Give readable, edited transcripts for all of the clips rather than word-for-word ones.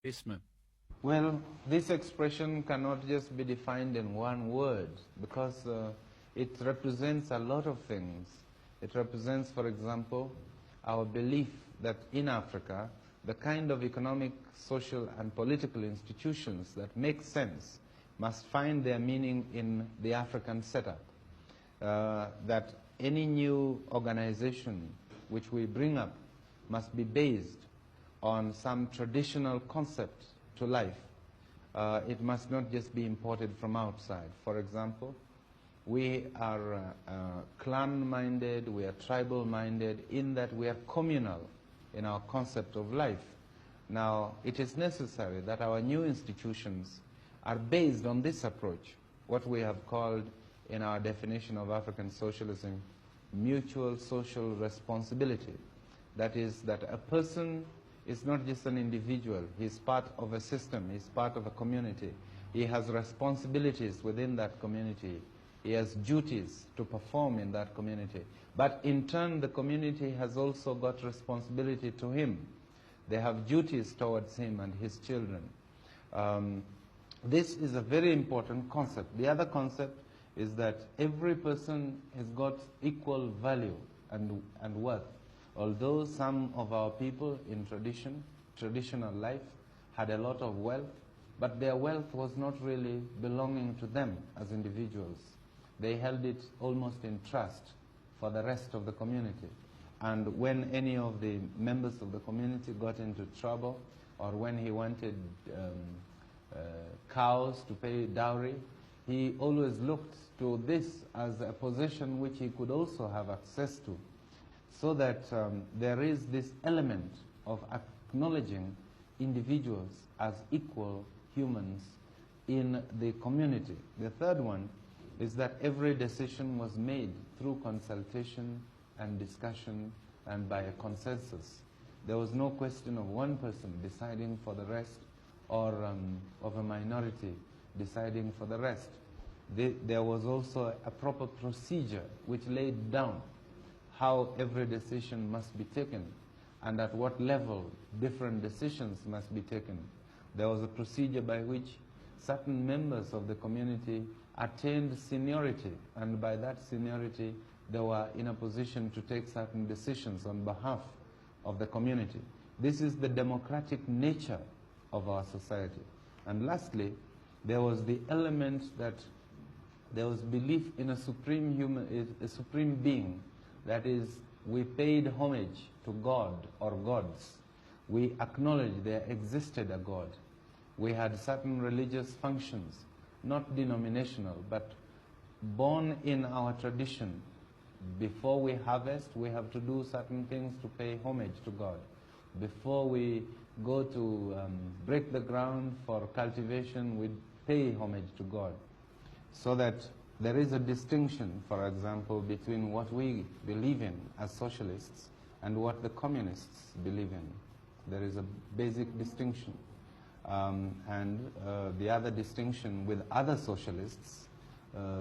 Isma. Well, this expression cannot just be defined in one word because it represents a lot of things. It represents, for example, our belief that in Africa, the kind of economic, social, and political institutions that make sense must find their meaning in the African setup. That any new organization which we bring up must be based on some traditional concept to life. It must not just be imported from outside. For example, we are clan-minded, we are tribal-minded in that we are communal in our concept of life. Now, it is necessary that our new institutions are based on this approach, what we have called in our definition of African socialism, mutual social responsibility. That is, that a person is not just an individual, he is part of a system, he is part of a community. He has responsibilities within that community. He has duties to perform in that community. But in turn, the community has also got responsibility to him. They have duties towards him and his children. This is a very important concept. The other concept is that every person has got equal value and worth. Although some of our people in traditional life had a lot of wealth, but their wealth was not really belonging to them as individuals. They held it almost in trust for the rest of the community. And when any of the members of the community got into trouble, or when he wanted cows to pay dowry, he always looked to this as a possession which he could also have access to. So that there is this element of acknowledging individuals as equal humans in the community. The third one is that every decision was made through consultation and discussion and by a consensus. There was no question of one person deciding for the rest or of a minority deciding for the rest. There was also a proper procedure which laid down how every decision must be taken and at what level different decisions must be taken. There was a procedure by which certain members of the community attained seniority, and by that seniority they were in a position to take certain decisions on behalf of the community. This is the democratic nature of our society. And lastly, there was the element that there was belief in a supreme being. That is, we paid homage to God or gods. We acknowledged there existed a God. We had certain religious functions, not denominational, but born in our tradition. Before we harvest, we have to do certain things to pay homage to God. Before we go to break the ground for cultivation, we pay homage to God. So that there is a distinction, for example, between what we believe in as socialists and what the communists believe in. There is a basic distinction. The other distinction with other socialists,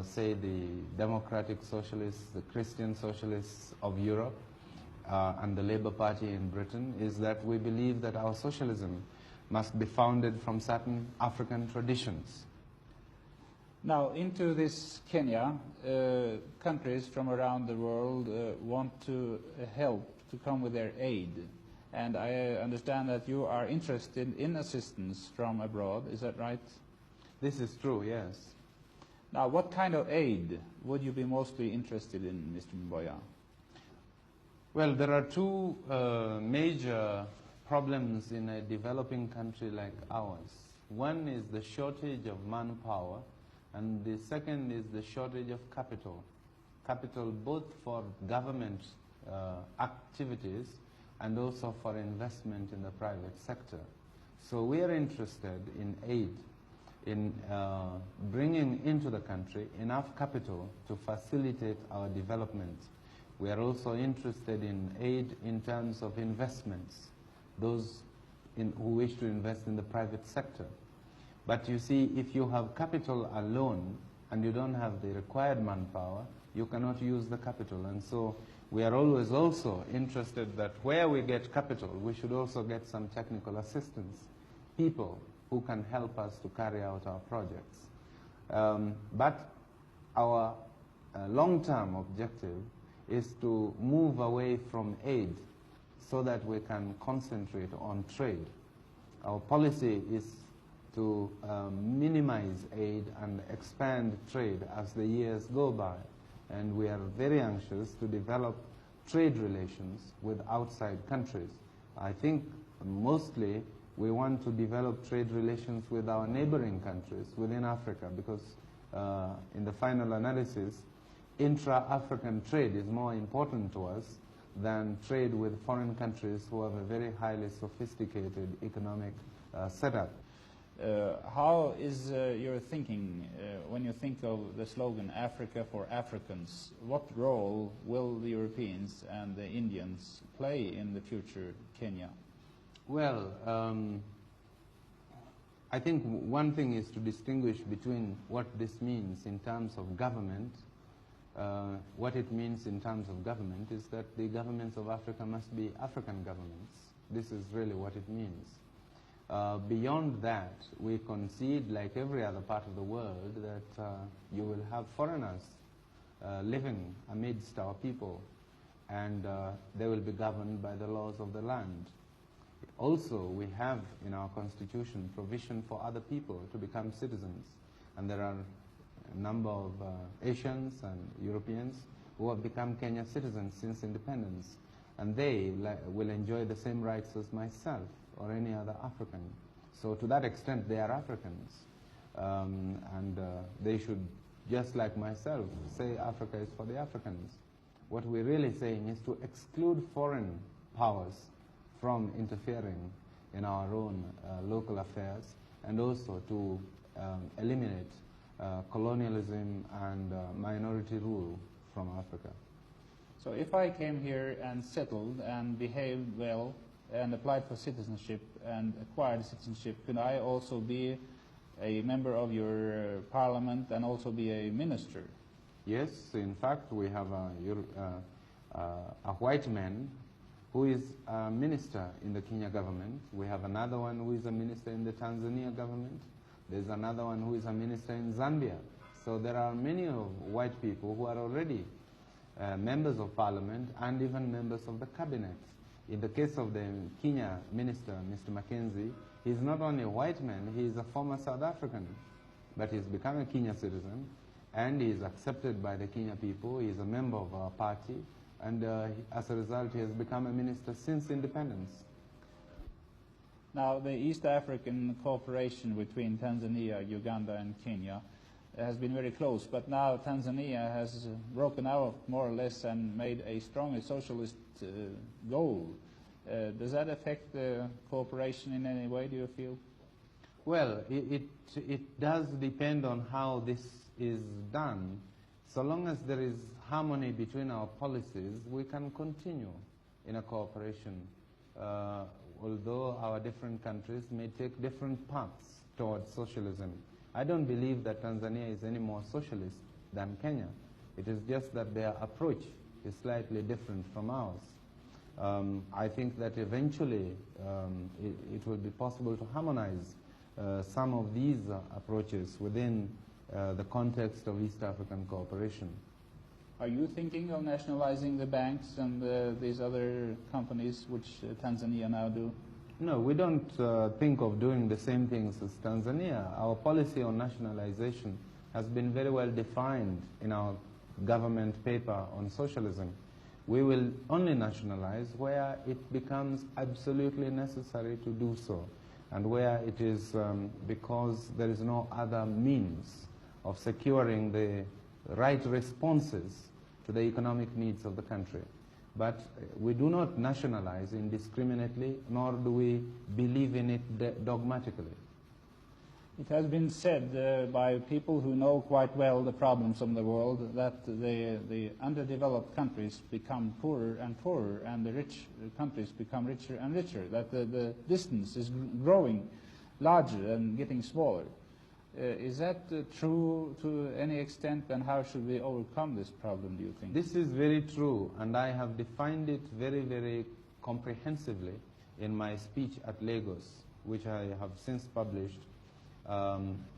say the democratic socialists, the Christian socialists of Europe, and the Labour Party in Britain, is that we believe that our socialism must be founded from certain African traditions. Now, into this Kenya, countries from around the world want to help to come with their aid. And I understand that you are interested in assistance from abroad, is that right? This is true, yes. Now, what kind of aid would you be mostly interested in, Mr. Mboya? Well, there are two major problems in a developing country like ours. One is the shortage of manpower, and the second is the shortage of capital. Capital both for government activities and also for investment in the private sector. So we are interested in aid, in bringing into the country enough capital to facilitate our development. We are also interested in aid in terms of investments, those who wish to invest in the private sector. But you see, if you have capital alone and you don't have the required manpower, you cannot use the capital. And so we are always also interested that where we get capital, we should also get some technical assistance people who can help us to carry out our projects. But our long-term objective is to move away from aid so that we can concentrate on trade. Our policy is to minimize aid and expand trade as the years go by. And we are very anxious to develop trade relations with outside countries. I think mostly we want to develop trade relations with our neighboring countries within Africa, because in the final analysis, intra-African trade is more important to us than trade with foreign countries who have a very highly sophisticated economic setup. How is your thinking when you think of the slogan Africa for Africans? What role will the Europeans and the Indians play in the future Kenya? Well, I think one thing is to distinguish between what this means in terms of government. What it means in terms of government is that the governments of Africa must be African governments. This is really what it means. Beyond that, we concede, like every other part of the world, that you will have foreigners living amidst our people, and they will be governed by the laws of the land. Also, we have in our constitution provision for other people to become citizens, and there are a number of Asians and Europeans who have become Kenyan citizens since independence, and they will enjoy the same rights as myself or any other African. So to that extent, they are Africans. And they should, just like myself, say Africa is for the Africans. What we're really saying is to exclude foreign powers from interfering in our own local affairs, and also to eliminate colonialism and minority rule from Africa. So if I came here and settled and behaved well and applied for citizenship and acquired citizenship, could I also be a member of your parliament and also be a minister? Yes, in fact, we have a white man who is a minister in the Kenya government. We have another one who is a minister in the Tanzania government. There's another one who is a minister in Zambia. So there are many white people who are already members of parliament and even members of the cabinet. In the case of the Kenya minister, Mr. Mackenzie, he's not only a white man, he is a former South African, but he's become a Kenya citizen, and he is accepted by the Kenya people. He is a member of our party, and as a result, he has become a minister since independence. Now, the East African cooperation between Tanzania, Uganda, and Kenya has been very close, but now Tanzania has broken out more or less and made a strongly socialist goal. Does that affect the cooperation in any way, do you feel? Well, it does depend on how this is done. So long as there is harmony between our policies, we can continue in a cooperation, although our different countries may take different paths towards socialism. I don't believe that Tanzania is any more socialist than Kenya. It is just that their approach is slightly different from ours. I think that eventually it will be possible to harmonize some of these approaches within the context of East African cooperation. Are you thinking of nationalizing the banks and these other companies which Tanzania now do? No, we don't think of doing the same things as Tanzania. Our policy on nationalization has been very well defined in our government paper on socialism. We will only nationalize where it becomes absolutely necessary to do so, and where it is because there is no other means of securing the right responses to the economic needs of the country. But we do not nationalize indiscriminately, nor do we believe in it dogmatically. It has been said by people who know quite well the problems of the world that the underdeveloped countries become poorer and poorer, and the rich countries become richer and richer, that the distance is growing larger and getting smaller. Is that true to any extent, and how should we overcome this problem, do you think? This is very true, and I have defined it very, very comprehensively in my speech at Lagos. which I have since published,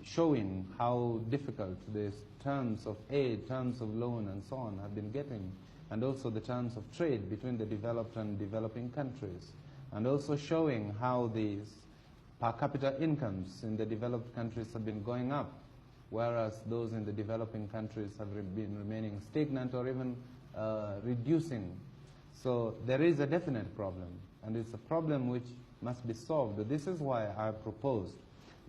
showing how difficult the terms of aid, terms of loan, and so on have been getting, and also the terms of trade between the developed and developing countries, and also showing how these per capita incomes in the developed countries have been going up, whereas those in the developing countries have been remaining stagnant or even reducing. So there is a definite problem, and it's a problem which must be solved. This is why I proposed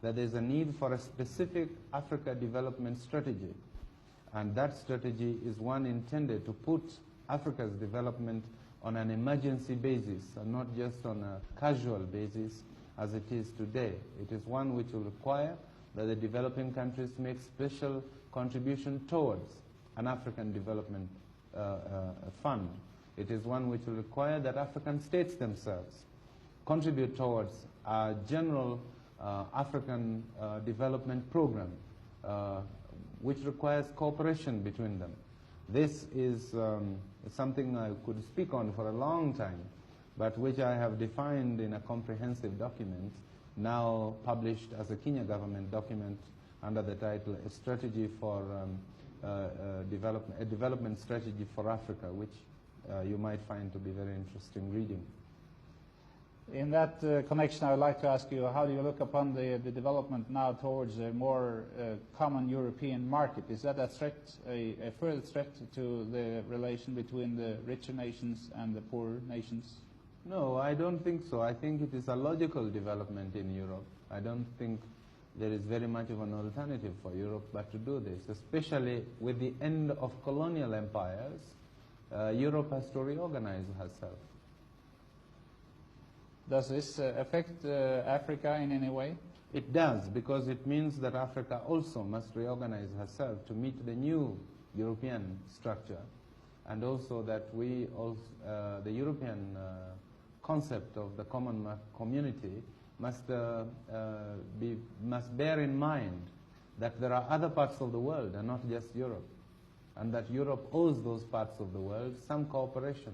that there's a need for a specific Africa development strategy, and that strategy is one intended to put Africa's development on an emergency basis and not just on a casual basis as it is today. It is one which will require that the developing countries make special contribution towards an African development fund. It is one which will require that African states themselves contribute towards a general African development program, which requires cooperation between them. This is something I could speak on for a long time, but which I have defined in a comprehensive document, now published as a Kenya government document under the title A Strategy for a Development Strategy for Africa, which you might find to be very interesting reading. In that connection, I would like to ask you, how do you look upon the development now towards a more common European market? Is that a threat, a further threat to the relation between the richer nations and the poorer nations? No, I don't think so. I think it is a logical development in Europe. I don't think there is very much of an alternative for Europe but to do this, especially with the end of colonial empires. Europe has to reorganize herself. Does this affect Africa in any way? It does, because it means that Africa also must reorganize herself to meet the new European structure, and also that we also, the European concept of the common community must bear in mind that there are other parts of the world and not just Europe, and that Europe owes those parts of the world some cooperation.